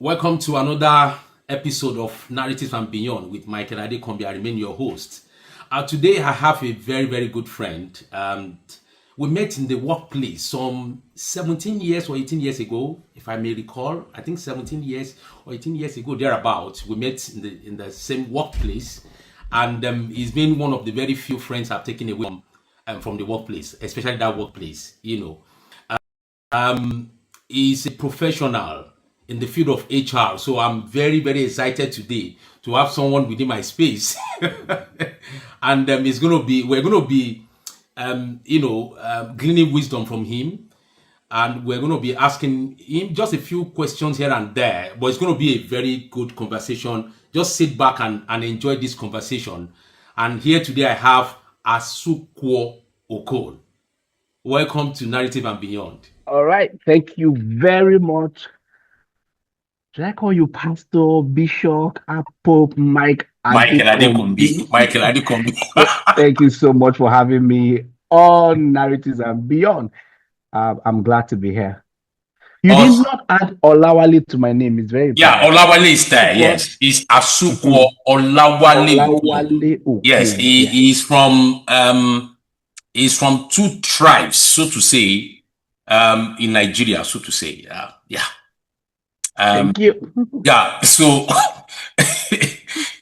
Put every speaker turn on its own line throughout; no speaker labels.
Welcome to another episode of Narratives and Beyond with Michael Adekombi. I remain your host. Today I have a very, very good friend. We met in the workplace some 17 years or 18 years ago, if I may recall. I think 17 years or 18 years ago, thereabouts. We met in the same workplace. And he's been one of the very few friends I've taken away from the workplace, especially that workplace, He's a professional in the field of HR. So I'm very, very excited today to have someone within my space. And we're going to be, gleaning wisdom from him. And we're going to be asking him just a few questions here and there. But it's going to be a very good conversation. Just sit back and enjoy this conversation. And here today I have Asukwo Okon. Welcome to Narrative and Beyond.
All right. Thank you very much. Should I call you Pastor, Bishop, Pope,
Michael Adekombi. Michael Adekombi.
Thank you so much for having me on Narratives and Beyond. I'm glad to be here. You did not add Olawale to my name. It's very important.
Yeah, Olawale is there. Yes, it's Asukwo Olawale. Yes, he is from two tribes, so to say, in Nigeria, so to say. Yeah.
Thank you.
Yeah, so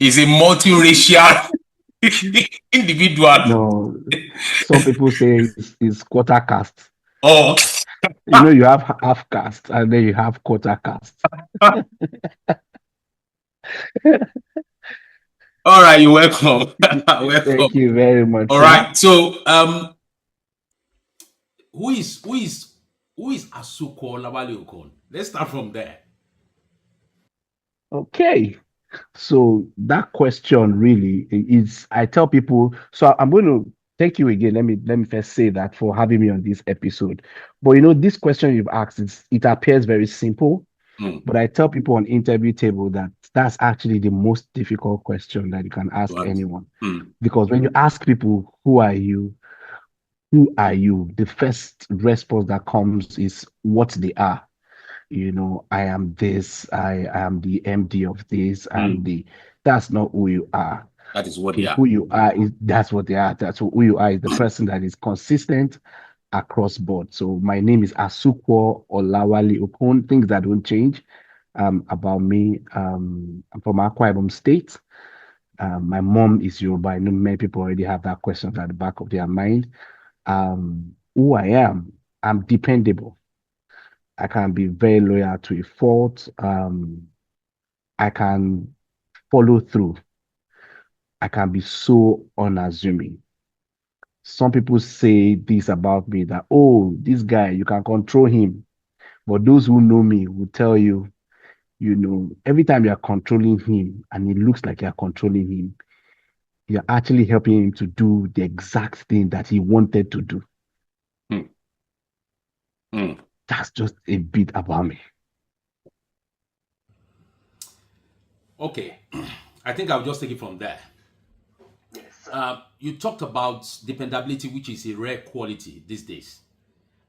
he's a multiracial individual.
No, some people say it's quarter caste.
Oh,
you have half caste and then you have quarter caste.
All right, you're welcome. Welcome.
Thank you very much.
All right, so who is Asukwo Olawale Okon? Let's start from there.
Okay, so that question really is, I tell people, so I'm going to thank you again. Let me first say that for having me on this episode. But this question you've asked, it appears very simple, but I tell people on interview table that that's actually the most difficult question that you can ask anyone. Because when you ask people, who are you? Who are you? The first response that comes is what they are. I am this, I am the MD of this, and that's not who you are.
That is what they are.
Who you are that's what they are. That's who you are is the person that is consistent across board. So my name is Asukwo Olawale Okon. Things that don't change about me. I'm from Akwa Ibom State. My mom is Yoruba. I know many people already have that question at the back of their mind. Who I am, I'm dependable. I can be very loyal to a fault. I can follow through. I can be so unassuming. Some people say this about me that, oh, this guy, you can control him. But those who know me will tell you, every time you're controlling him and it looks like you're controlling him, you're actually helping him to do the exact thing that he wanted to do. That's just a bit about me.
Okay. I think I'll just take it from there. Yes. You talked about dependability, which is a rare quality these days.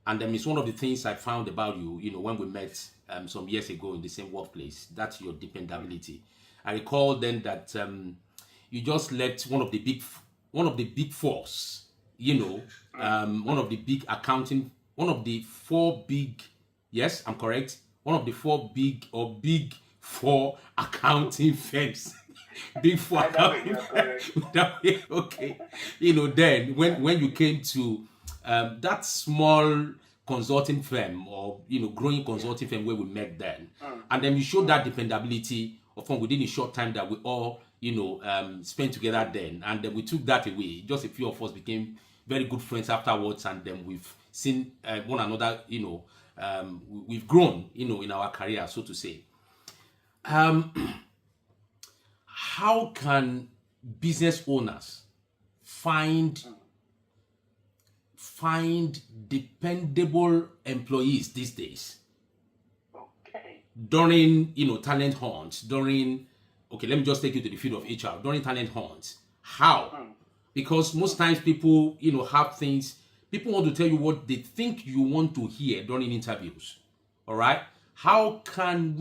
And it's one of the things I found about you, when we met some years ago in the same workplace. That's your dependability. I recall then that you just left one of the big fours, one of the big accounting, one of the four big, yes, I'm correct, one of the big four accounting firms. Big four accounting firms. Okay. Then when you came to that small consulting firm or, growing consulting firm where we met then, and then you showed that dependability often within a short time that we all, spent together then. And then we took that away. Just a few of us became very good friends afterwards, and then we've seen one another, we've grown, in our career, so to say. How can business owners find dependable employees these days? Okay. During, talent hunts, let me just take you to the field of HR. During talent hunts, how? Because most times people, have things, people want to tell you what they think you want to hear during interviews. All right. how can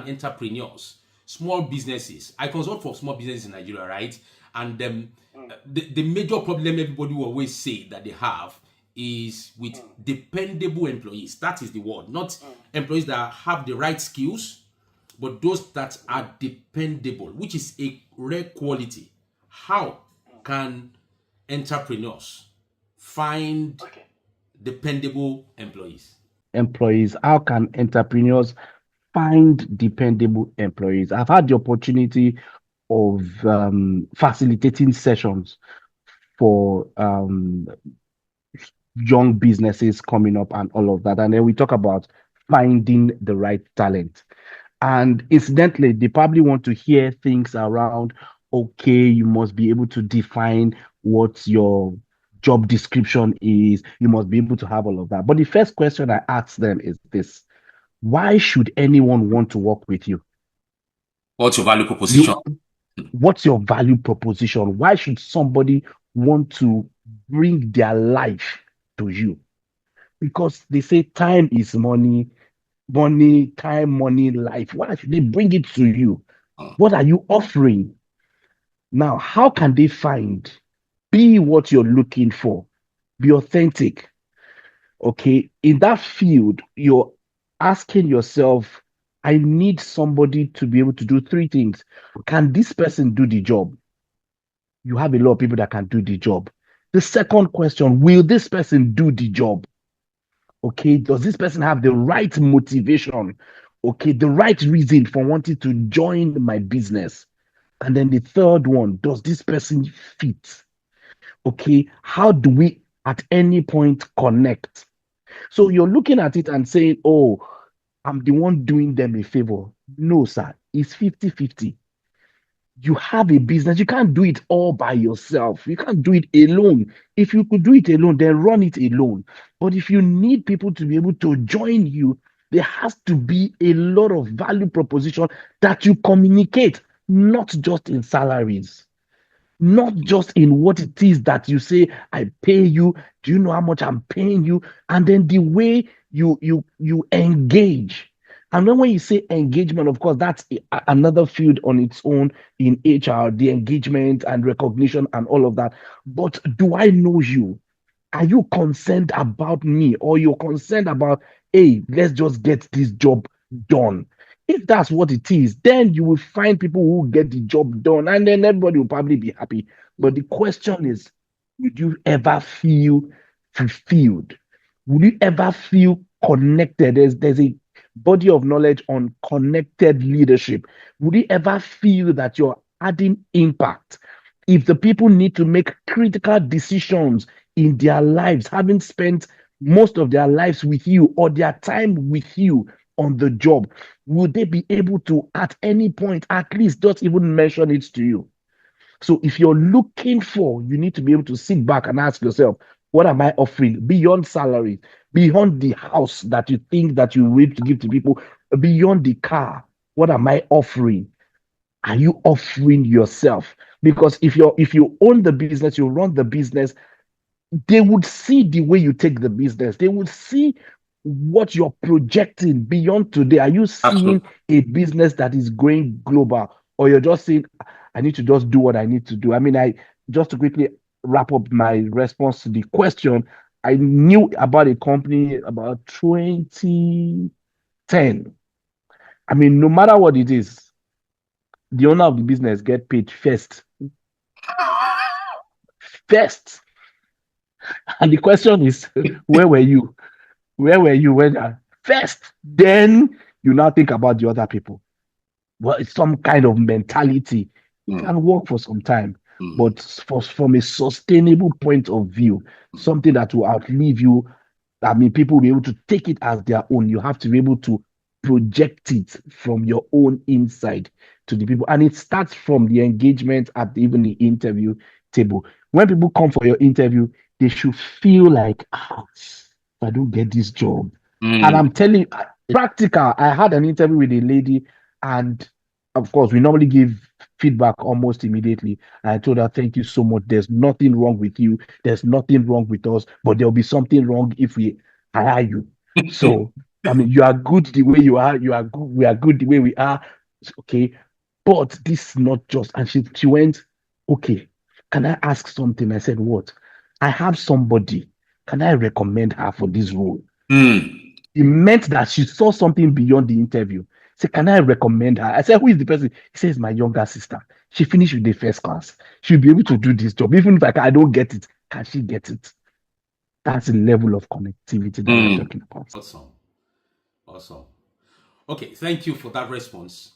entrepreneurs, small businesses, I consult for small businesses in Nigeria, right? And the major problem everybody will always say that they have is with dependable employees. That is the word, not employees that have the right skills, but those that are dependable, which is a rare quality. How can entrepreneurs find dependable employees?
Employees, how can entrepreneurs find dependable employees? I've had the opportunity of facilitating sessions for young businesses coming up and all of that. And then we talk about finding the right talent. And incidentally, they probably want to hear things around, okay, you must be able to define what your job description is. You must be able to have all of that. But the first question I ask them is this: why should anyone want to work with you?
What's your value proposition?
You, what's your value proposition? Why should somebody want to bring their life to you? Because they say time is money, money, time, money, life. Why should they bring it to you? What are you offering? Now, how can they find? Be what you're looking for. Be authentic. Okay. In that field, you're asking yourself, I need somebody to be able to do three things. Can this person do the job? You have a lot of people that can do the job. The second question, will this person do the job? Okay. Does this person have the right motivation? Okay. The right reason for wanting to join my business? And then the third one, does this person fit? Okay. How do we at any point connect? So you're looking at it and saying, oh, I'm the one doing them a favor. No, sir. It's 50-50. You have a business. You can't do it all by yourself. You can't do it alone. If you could do it alone, then run it alone. But if you need people to be able to join you, there has to be a lot of value proposition that you communicate, not just in salaries, not just in what it is that you say, I pay you. Do you know how much I'm paying you? And then the way you engage. And then when you say engagement, of course, that's another field on its own in HR, the engagement and recognition and all of that. But do I know you? Are you concerned about me, or you're concerned about, hey, let's just get this job done? If that's what it is, then you will find people who get the job done, and then everybody will probably be happy. But the question is, would you ever feel fulfilled? Would you ever feel connected? There's a body of knowledge on connected leadership. Would you ever feel that you're adding impact? If the people need to make critical decisions in their lives, having spent most of their lives with you or their time with you on the job, will they be able to, at any point, at least just even mention it to you? So if you're looking for, you need to be able to sit back and ask yourself, what am I offering beyond salary, beyond the house that you think that you need to give to people, beyond the car? What am I offering? Are you offering yourself? Because if you own the business, you run the business, they would see the way you take the business. They would see what you're projecting beyond today. Are you seeing
Absolutely.
a business that is going global, or you're just saying, I need to just do what I need to do? I mean, I just to quickly wrap up my response to the question, I knew about a company about 2010. I mean, no matter what it is, the owner of the business get paid first. First. And the question is, where were you? Where were you when first? Then you now think about the other people. Well, it's some kind of mentality. It
Mm,
can work for some time,
mm,
but from a sustainable point of view,
mm,
something that will outlive you, I mean, people will be able to take it as their own. You have to be able to project it from your own inside to the people. And it starts from the engagement at even the interview table. When people come for your interview, they should feel like, if I don't get this job. And
mm.
I'm telling you, practical. I had an interview with a lady, and of course, we normally give feedback almost immediately. I told her, thank you so much. There's nothing wrong with you. There's nothing wrong with us, but there'll be something wrong if we hire you. So I mean, you are good the way you are. You are good. We are good the way we are. Okay, but this is not just. And she went, okay. Can I ask something? I said, what? I have somebody. Can I recommend her for this role?
Mm.
It meant that she saw something beyond the interview. Say, can I recommend her? I said, who is the person? He says, my younger sister. She finished with the first class. She'll be able to do this job. Even if I don't get it, can she get it? That's the level of connectivity that we're
Mm.
talking about.
Awesome. Awesome. Okay, thank you for that response.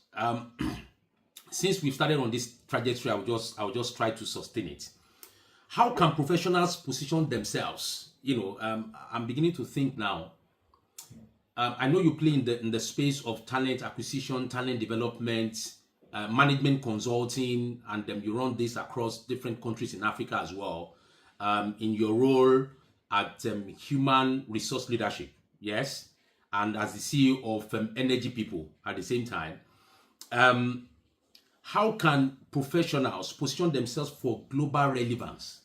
Since we've started on this trajectory, I'll just try to sustain it. How can professionals position themselves? I'm beginning to think now. I know you play in the space of talent acquisition, talent development, management consulting, and you run this across different countries in Africa as well. In your role at human resource leadership, yes, and as the CEO of Energy People at the same time. How can professionals position themselves for global relevance?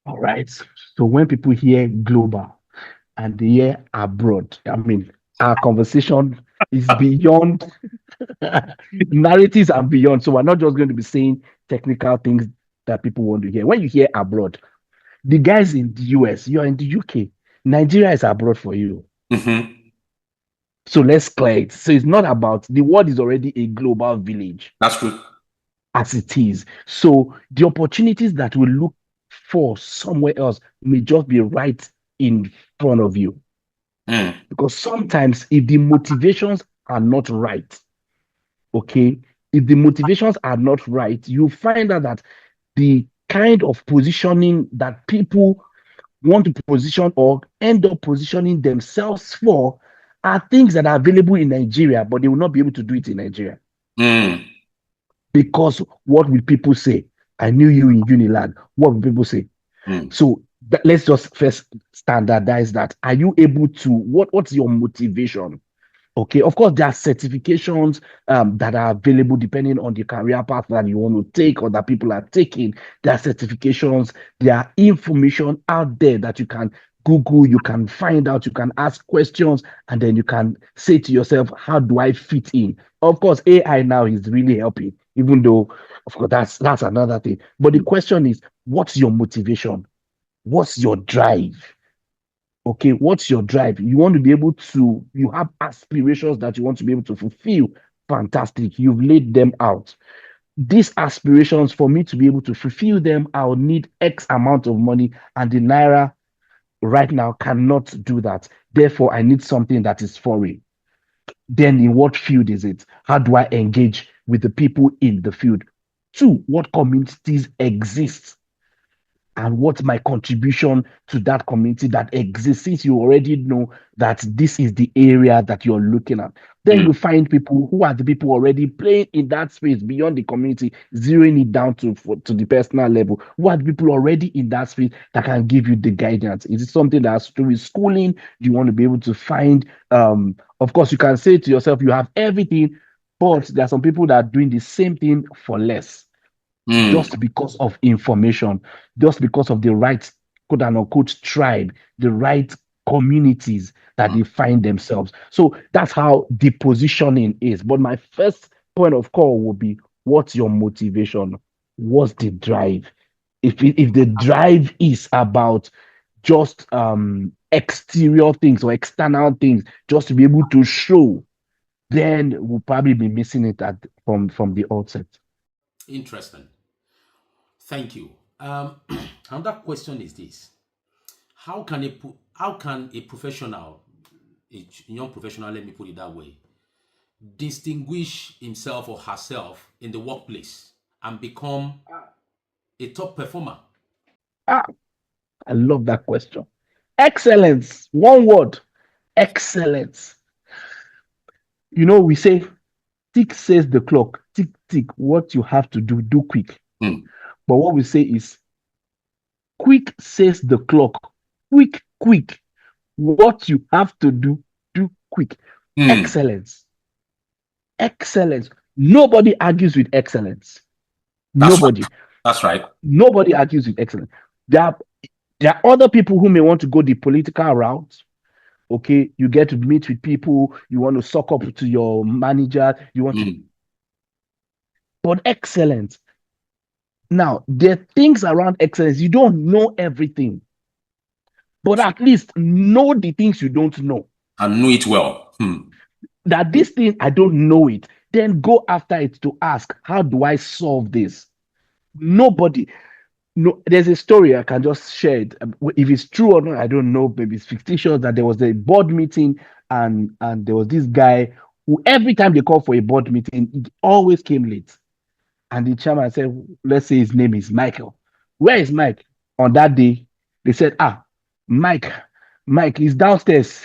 All right. So when people hear global and they hear abroad, I mean, our conversation is beyond narratives and beyond. So we're not just going to be saying technical things that people want to hear. When you hear abroad, the guys in the US, you're in the UK, Nigeria is abroad for you.
Mm-hmm.
So let's clear it. So it's not about the world is already a global village
That's good.
as it is. So the opportunities that we look for somewhere else may just be right in front of you.
Mm.
Because sometimes if the motivations are not right, okay, if the motivations are not right, you find out that the kind of positioning that people want to position or end up positioning themselves for are things that are available in Nigeria, but they will not be able to do it in Nigeria.
Mm.
Because what will people say? I knew you in Unilag. What will people say?
Mm.
So let's just first standardize that. Are you able to, what's your motivation? Okay, of course, there are certifications that are available depending on the career path that you want to take or that people are taking. There are certifications, there are information out there that you can Google, you can find out, you can ask questions, and then you can say to yourself, how do I fit in? Of course, AI now is really helping, even though, of course, that's another thing. But the question is, what's your motivation? What's your drive? Okay, what's your drive? You want to be able to, you have aspirations that you want to be able to fulfill. Fantastic. You've laid them out. These aspirations, for me to be able to fulfill them, I'll need X amount of money, and the Naira right now cannot do that. Therefore, I need something that is foreign. Then, in what field is it? How do I engage with the people in the field? Two, what communities exist and what's my contribution to that community that exists since you already know that this is the area that you're looking at. Then
Mm.
you find people who are the people already playing in that space beyond the community, zeroing it down to the personal level. Who are the people already in that space that can give you the guidance? Is it something that has to do with schooling? Do you want to be able to find of course you can say to yourself you have everything, but there are some people that are doing the same thing for less
Mm.
just because of information, just because of the right quote unquote tribe, the right communities that they find themselves. So that's how the positioning is. But my first point of call will be what's your motivation? What's the drive? If the drive is about just exterior things or external things, just to be able to show, then we'll probably be missing it from the outset.
Interesting. Thank you. Another question is this: how can a professional, a young professional, let me put it that way, distinguish himself or herself in the workplace and become a top performer?
Ah, I love that question. Excellence. One word. Excellence. We say tick says the clock. Tick, tick. What you have to do, do quick.
Mm.
But what we say is quick says the clock. Quick, quick. What you have to do quick.
Mm.
Excellence. Excellence. Nobody argues with excellence.
That's right.
Nobody.
That's right.
Nobody argues with excellence. There are There are other people who may want to go the political route. Okay, you get to meet with people, you want to suck up to your manager, you want to, but excellence. Now, there are things around excellence. You don't know everything, but at least know the things you don't know.
And know it well.
That this thing, I don't know it. Then go after it to ask, how do I solve this? Nobody, no, there's a story I can just share it. If it's true or not, I don't know. Maybe it's fictitious. That there was a board meeting, and there was this guy who every time they called for a board meeting, he always came late. And the chairman said, let's say his name is Michael. Where is Mike? On that day, they said, Mike, Mike is downstairs.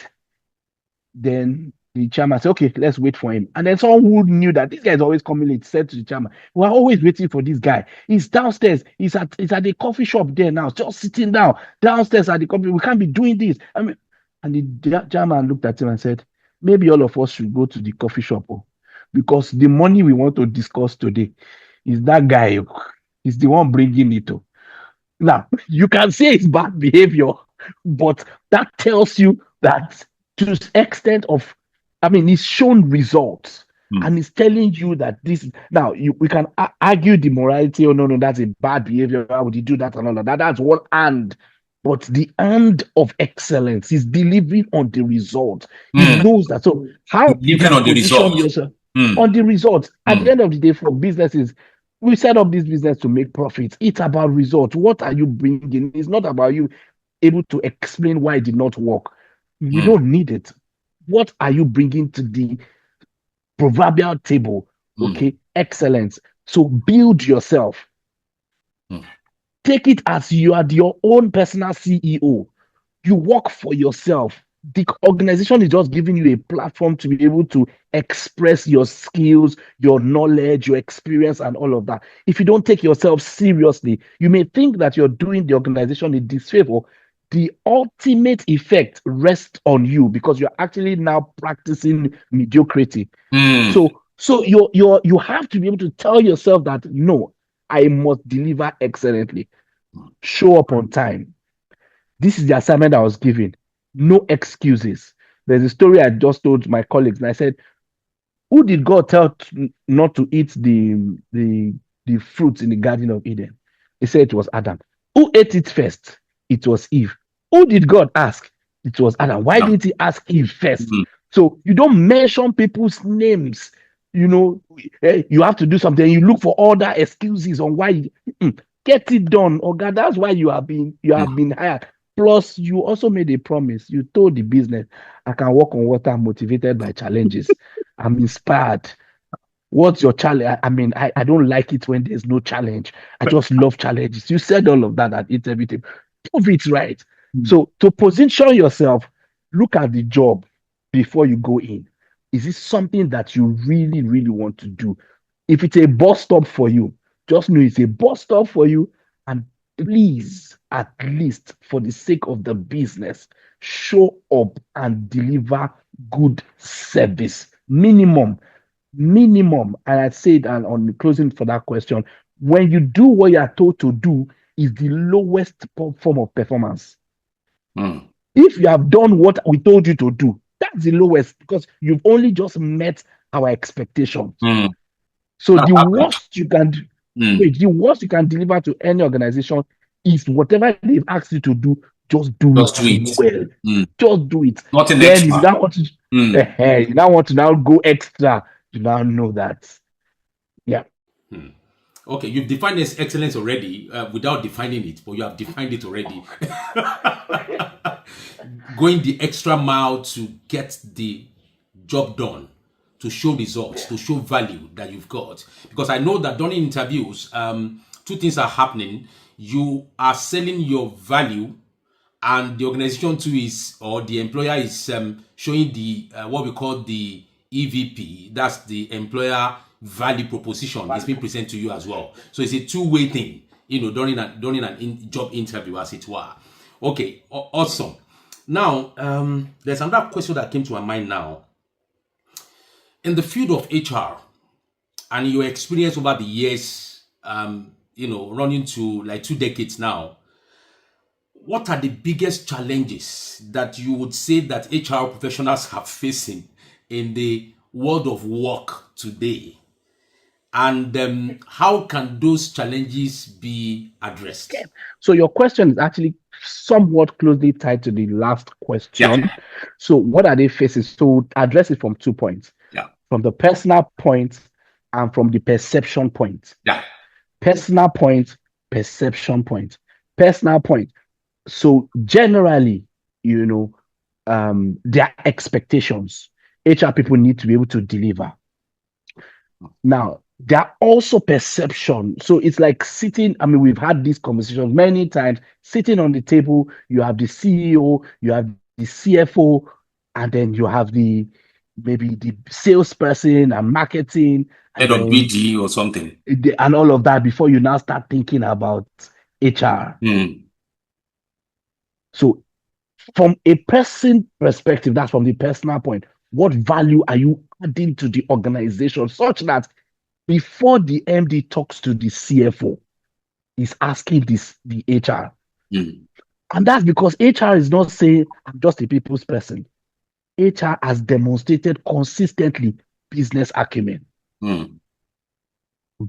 Then the chairman said, okay, let's wait for him. And then someone who knew that this guy is always coming late said to the chairman, we're always waiting for this guy. He's downstairs. He's at the coffee shop there now, just sitting down downstairs at the coffee. We can't be doing this. I mean, and the chairman looked at him and said, maybe all of us should go to the coffee shop, because the money we want to discuss today is that guy. He's the one bringing it. Now, you can say it's bad behavior, but that tells you that to the extent of, I mean, it's shown results. And it's telling you that this now we can argue the morality. Oh no, that's a bad behavior. Why would you do that and all of that? That's one hand, but the hand of excellence is delivering on the result. He knows that. So how you can position yourself on the results at the end of the day for businesses. We set up this business to make profits. It's about results. What are you bringing? It's not about you able to explain why it did not work. You don't need it. What are you bringing to the proverbial table? Okay, excellence. So build yourself. Take it as you are your own personal CEO. You work for yourself. The organization is just giving you a platform to be able to express your skills, your knowledge, your experience, and all of that. If you don't take yourself seriously, you may think that you're doing the organization a disfavor. The ultimate effect rests on you because you're actually now practicing mediocrity. So you have to be able to tell yourself that no, I must deliver excellently. Show up on time. This is the assignment I was given. No excuses. There's a story I just told my colleagues, and I said, who did God tell not to eat the fruits in the Garden of Eden? He said it was Adam. Who ate it first? It was Eve. Who did God ask? It was Adam. Why didn't he ask Eve first? So you don't mention people's names. You have to do something. You look for other excuses on why. Get it done, Oga. That's why you have been hired. Plus, you also made a promise. You told the business, I can walk on water motivated by challenges. I'm inspired. What's your challenge? I mean, I don't like it when there's no challenge. I just love challenges. You said all of that at It's Everything. Prove it right. So to position yourself, look at the job before you go in. Is it something that you really, really want to do? If it's a bus stop for you, just know it's a bus stop for you. And please, at least for the sake of the business, show up and deliver good service. Minimum. And I said, and on the closing for that question, when you do what you are told to do, is the lowest form of performance. If you have done what we told you to do, that's the lowest because you've only just met our expectations. So the worst you can do, the worst you can deliver to any organization is whatever they've asked you to do, just do it well. Just do it.
Nothing
then
extra.
You now want to, you now want to now go extra. You now know that. Yeah.
Okay, you've defined this excellence already without defining it, but you have defined it already. Going the extra mile to get the job done, to show results, to show value that you've got. Because I know that during interviews, two things are happening. You are selling your value, and the organization too is, or the employer is showing the what we call the EVP. That's the employer value proposition. It's being presented to you as well. So it's a two-way thing, during an job interview, as it were. Okay, awesome. Now, there's another question that came to my mind now. In the field of HR and your experience over the years, running to like 2 decades now, what are the biggest challenges that you would say that HR professionals are facing in the world of work today? And how can those challenges be addressed?
So your question is actually somewhat closely tied to the last
Yeah,
question. So what are they facing? So address it from 2 points,
yeah,
from the personal point and from the perception point.
yeah.
Personal point, perception point, personal point. So generally, their expectations, HR people need to be able to deliver. Now, there are also perception. So it's like sitting, I mean, we've had these conversations many times. Sitting on the table, you have the CEO, you have the CFO, and then you have the maybe the salesperson and marketing, and
Head of
then
BD or something.
and all of that before you now start thinking about HR. So from a person perspective, that's from the personal point. What value are you adding to the organization such that before the MD talks to the CFO, he's asking the HR? And that's because HR is not saying, I'm just a people's person. HR has demonstrated consistently business acumen.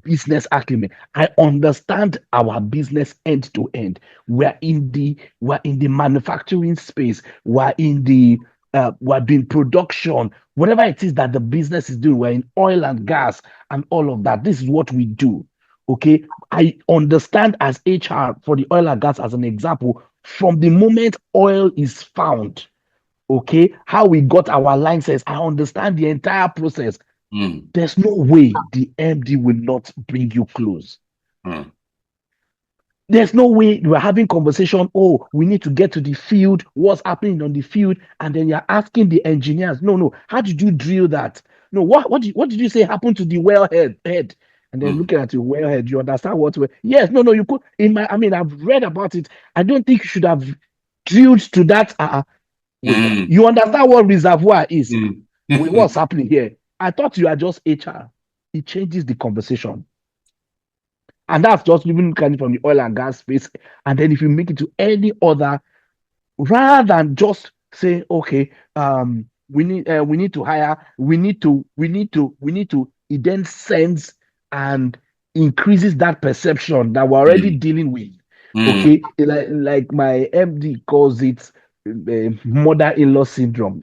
Business acumen. I understand our business end to end. We're in the manufacturing space. We're doing production. Whatever it is that the business is doing, we're in oil and gas and all of that. This is what we do. Okay. I understand as HR for the oil and gas as an example, from the moment oil is found, okay, how we got our license, I understand the entire process. There's no way the MD will not bring you close. There's no way we're having conversation. Oh, we need to get to the field. What's happening on the field? And then you're asking the engineers, no. How did you drill that? No, what did you say happened to the wellhead? And then looking at your wellhead, you understand what? Yes, no. You could. I've read about it. I don't think you should have drilled to that. Wait, you understand what reservoir is? Wait, what's happening here? I thought you are just HR. It changes the conversation. And that's just even coming from the oil and gas space. And then if you make it to any other, rather than just say, okay, we need to hire, it then sends and increases that perception that we're already dealing with. Okay, like my MD calls it mother-in-law syndrome.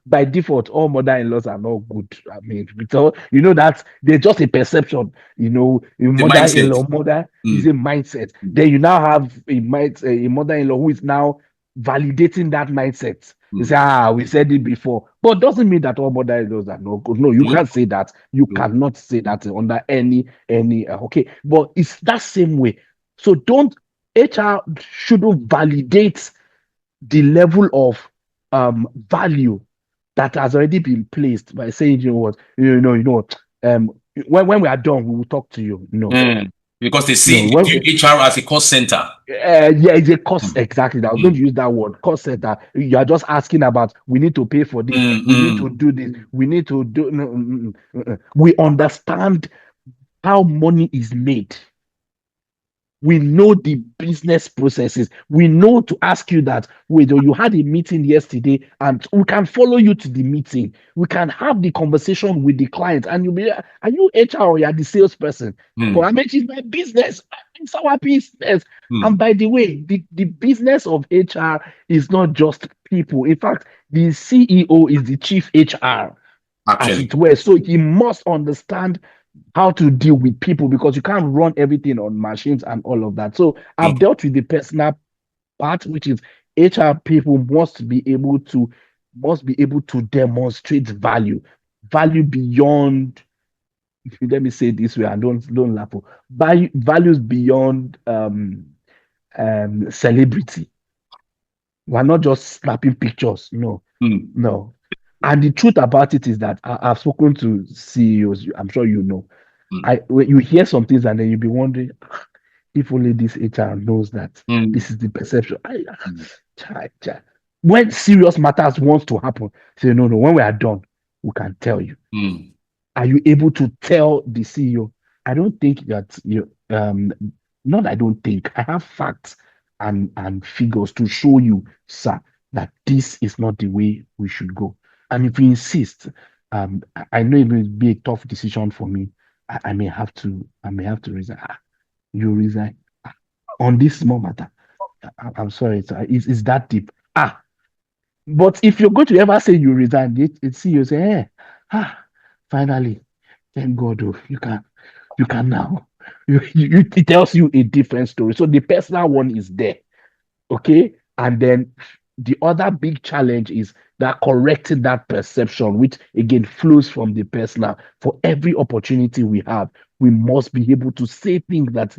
By default, all mother-in-laws are not good. I mean, because that they're just a perception. A
The mindset.
mother-in-law, mother is a mindset. Then you now have a mother-in-law who is now validating that mindset. You say, we said it before, but doesn't mean that all mother-in-laws are not good. No, you can't say that. You cannot say that under any okay. But it's that same way. So don't HR shouldn't validate the level of value that has already been placed by saying, when we are done, we will talk to you. No.
Because they
No,
see HR as a cost center.
yeah, it's a cost. Exactly. I was going to use that word, cost center. You are just asking about, we need to pay for this, we need to do this, we need to do. No. We understand how money is made. We know the business processes. We know to ask you that, wait, you had a meeting yesterday, and we can follow you to the meeting. We can have the conversation with the client, and you'll be like, are you HR or you're the salesperson? But I mean, it's my business. It's our business. And by the way, the business of HR is not just people. In fact, the CEO is the chief HR, as
Actually.
it were. So he must understand how to deal with people, because you can't run everything on machines and all of that. So I've dealt with the personal part, which is HR people must be able to demonstrate value beyond, let me say it this way, and don't laugh. Values beyond celebrity. We're not just snapping pictures. No. And the truth about it is that I've spoken to CEOs. I'm sure you know. When you hear some things and then you'll be wondering, if only this HR knows that this is the perception. When serious matters wants to happen, say no. When we are done, we can tell you. Are you able to tell the CEO? I don't think that you. Not. I don't think. I have facts and figures to show you, sir, that this is not the way we should go. And if you insist, I know it will be a tough decision for me. I may have to resign. You resign on this small matter. I'm sorry, sir. It's that deep. But if you're going to ever say you resign, it's see you say, hey, finally, thank God, oh, you can now. It tells you a different story. So the personal one is there. Okay. And then the other big challenge is that correcting that perception, which again flows from the personal. For every opportunity we have, we must be able to say things that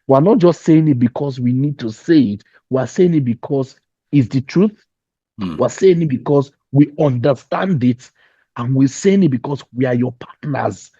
we're not just saying it because we need to say it, we're saying it because it's the truth. We're saying it because we understand it, and we're saying it because we are your partners.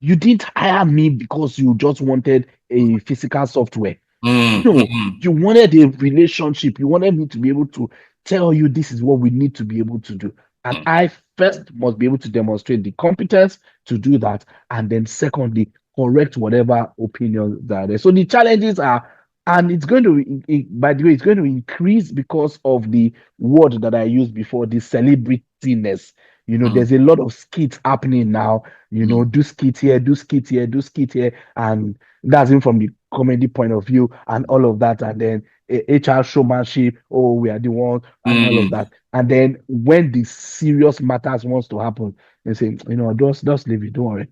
You didn't hire me because you just wanted a physical software. No, you wanted a relationship. You wanted me to be able to tell you this is what we need to be able to do. And I first must be able to demonstrate the competence to do that. And then secondly, correct whatever opinions that are there. So the challenges are, and it's going to, by the way, it's going to increase because of the word that I used before, the celebrityness. There's a lot of skits happening now. Do skit here, do skit here, do skit here. And that's even from the comedy point of view and all of that. And then HR showmanship, oh, we are the ones, and all of that. And then when the serious matters wants to happen, they say, just leave it, don't worry.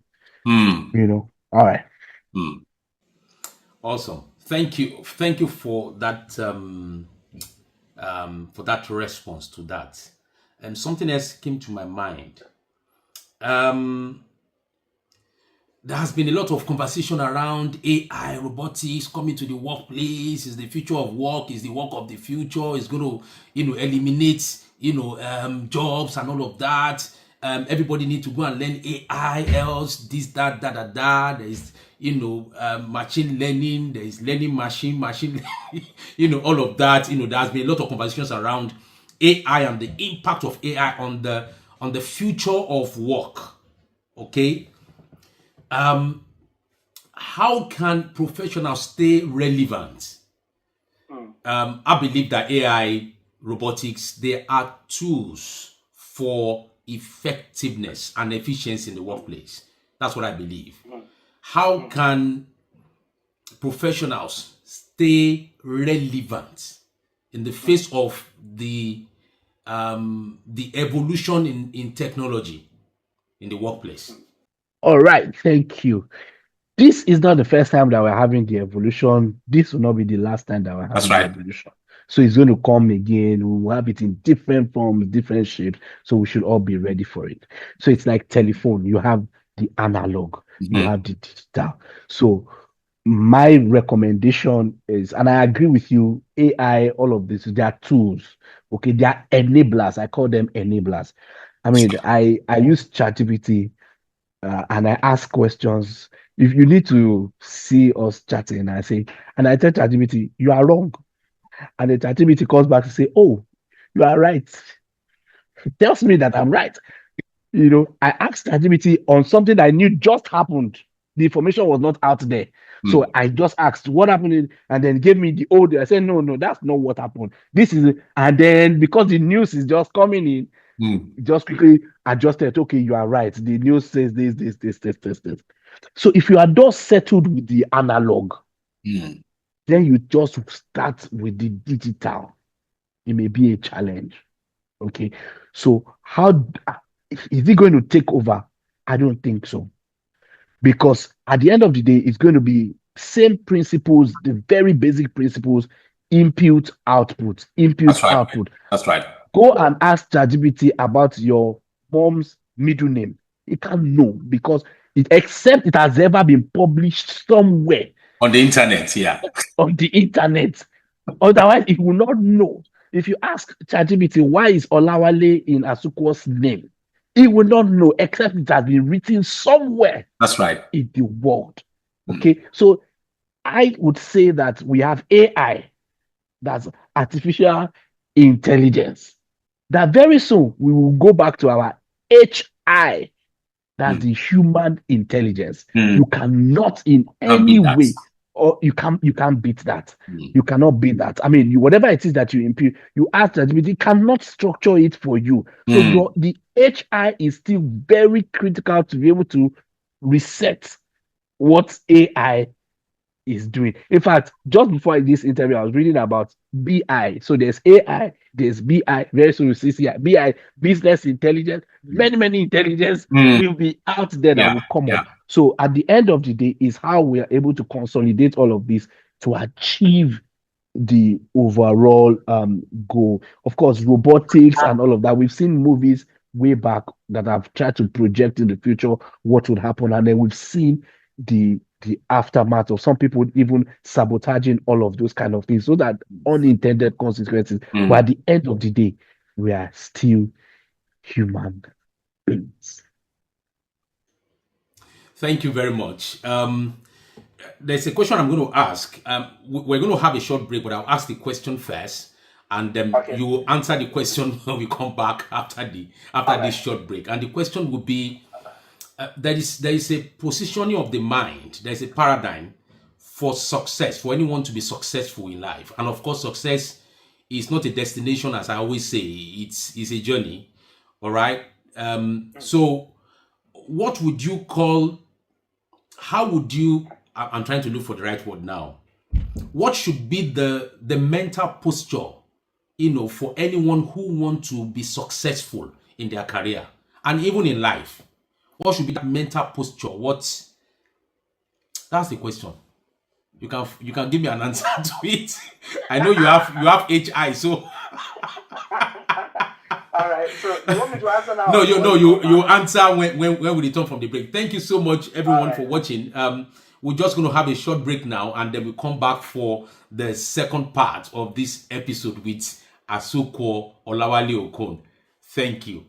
All right.
Awesome. Thank you for that response to that. And something else came to my mind. There has been a lot of conversation around AI, robotics coming to the workplace. Is the future of work? Is the work of the future? Is going to, eliminate, jobs and all of that. Everybody need to go and learn AI, else this, that, There is, machine learning. There is learning machine, all of that. There has been a lot of conversations around AI and the impact of AI on the future of work. Okay. How can professionals stay relevant? I believe that AI, robotics, they are tools for effectiveness and efficiency in the workplace. That's what I believe. How can professionals stay relevant in the face of the evolution in technology in the workplace?
All right, thank you. This is not the first time that we're having the evolution. This will not be the last time that we're having the evolution. So it's going to come again. We will have it in different forms, different shapes. So we should all be ready for it. So it's like telephone. You have the analog, you have the digital. So my recommendation is, and I agree with you, AI, all of this, they are tools. Okay, they are enablers. I call them enablers. I mean, I use ChatGPT and I ask questions. If you need to see us chatting, and I tell ChatGPT, you are wrong. And the ChatGPT comes back to say, oh, you are right. It tells me that I'm right. I asked ChatGPT on something that I knew just happened. The information was not out there. So I just asked what happened and then gave me the old. I said, no, that's not what happened. This is it. And then because the news is just coming in, just quickly adjusted. Okay, you are right. The news says this. So if you are just settled with the analog, then you just start with the digital. It may be a challenge. Okay. So how is it going to take over? I don't think so. Because at the end of the day, it's going to be same principles, the very basic principles, input, output, output.
That's right.
Go and ask ChatGPT about your mom's middle name. It can't know because except it has ever been published somewhere.
On the internet, yeah.
On the internet. Otherwise, it will not know. If you ask ChatGPT, why is Olawale in Asukwo's name? It will not know except it has been written somewhere.
That's right.
In the world. Okay. So I would say that we have AI, that's artificial intelligence, that very soon we will go back to our HI, that's the human intelligence. You cannot in any way or you can't beat that.
Mm.
You cannot beat that. I mean, whatever it is that you impute, you ask ChatGPT cannot structure it for you. So
Mm.
the HI is still very critical to be able to reset what AI is doing. In fact, just before this interview, I was reading about BI. So there's AI, there's BI, very soon you see CI, BI, business intelligence, many intelligence
Mm.
will be out there that
Yeah,
will come
yeah.
up. So at the end of the day, is how we are able to consolidate all of this to achieve the overall goal. Of course, robotics and all of that. We've seen movies way back that have tried to project in the future what would happen, and then we've seen the aftermath of some people even sabotaging all of those kind of things, so that unintended consequences. But
Mm.
at the end of the day, we are still human beings.
Thank you very much. There's a question I'm going to ask. We're going to have a short break, but I'll ask the question first, and then
Okay.
you will answer the question when we come back after this short break. And the question would be: there is a positioning of the mind. There is a paradigm for success, for anyone to be successful in life, and of course, success is not a destination, as I always say. It's a journey. All right. So, what would you call? How would you? I'm trying to look for the right word now. What should be the mental posture, for anyone who wants to be successful in their career and even in life? What should be that mental posture? That's the question. You can give me an answer to it. I know you have HI, so
All right. So you want me to answer now?
no, you answer when we return from the break. Thank you so much, everyone, for watching. We're just going to have a short break now, and then we'll come back for the second part of this episode with Asuko Olawale Okon. Thank you.